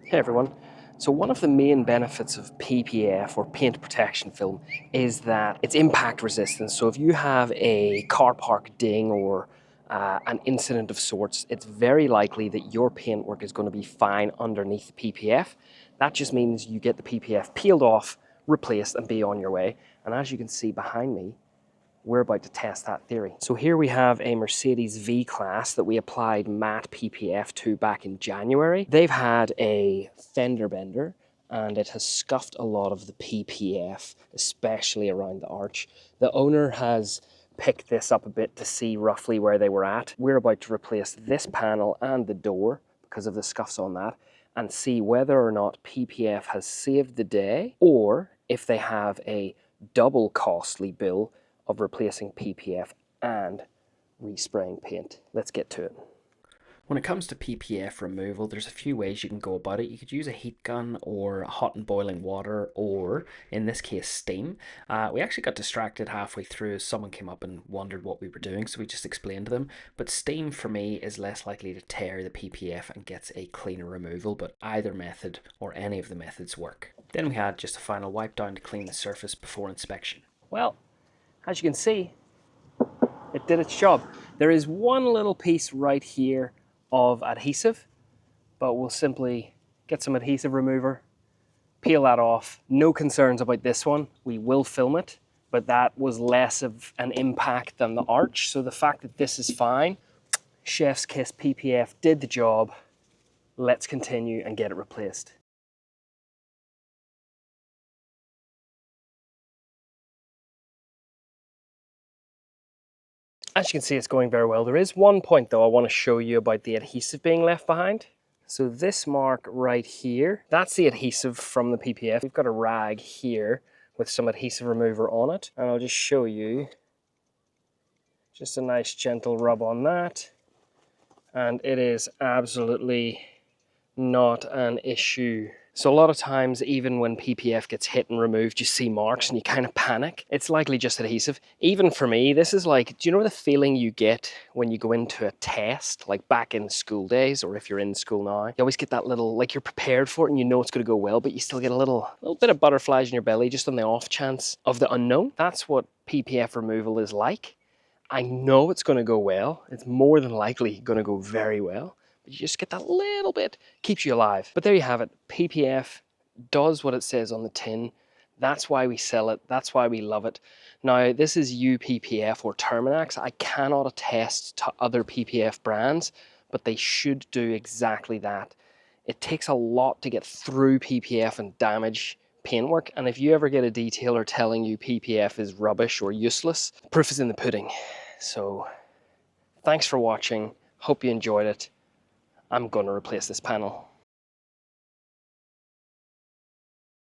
Hey everyone. So one of the main benefits of PPF or paint protection film is that it's impact resistant. So if you have a car park ding or an incident of sorts, it's very likely that your paintwork is going to be fine underneath the PPF. That just means you get the PPF peeled off, replaced, and be on your way. And as you can see behind me, we're about to test that theory. So here we have a Mercedes V-Class that we applied Matte PPF to back in January. They've had a fender bender and it has scuffed a lot of the PPF, especially around the arch. The owner has picked this up a bit to see roughly where they were at. We're about to replace this panel and the door because of the scuffs on that and see whether or not PPF has saved the day or if they have a double costly bill of replacing PPF and respraying paint. Let's get to it. When it comes to PPF removal, there's a few ways you can go about it. You could use a heat gun or hot and boiling water, or in this case, steam. We actually got distracted halfway through as someone came up and wondered what we were doing, so we just explained to them. But steam for me is less likely to tear the PPF and gets a cleaner removal, but either method or any of the methods work. Then we had just a final wipe down to clean the surface before inspection. Well, as you can see, it did its job. There is one little piece right here of adhesive, but we'll simply get some adhesive remover, peel that off. No concerns about this one. We will film it, but that was less of an impact than the arch. So the fact that this is fine, chef's kiss, PPF did the job. Let's continue and get it replaced. As you can see, it's going very well. There is one point though I want to show you about the adhesive being left behind. So this mark right here, that's the adhesive from the PPF. We've got a rag here with some adhesive remover on it. And I'll just show you. Just a nice gentle rub on that. And it is absolutely not an issue. So a lot of times, even when PPF gets hit and removed, you see marks and you kind of panic. It's likely just adhesive. Even for me, this is like, do you know the feeling you get when you go into a test, like back in school days, or if you're in school now? You always get that little, like you're prepared for it and you know it's going to go well, but you still get a little bit of butterflies in your belly just on the off chance of the unknown. That's what PPF removal is like. I know it's going to go well. It's more than likely going to go very well. But you just get that little bit, keeps you alive. But there you have it. PPF does what it says on the tin. That's why we sell it. That's why we love it. Now, this is UPPF or Terminax. I cannot attest to other PPF brands, but they should do exactly that. It takes a lot to get through PPF and damage paintwork, and if you ever get a detailer telling you PPF is rubbish or useless, proof is in the pudding. So thanks for watching. Hope you enjoyed it. I'm going to replace this panel.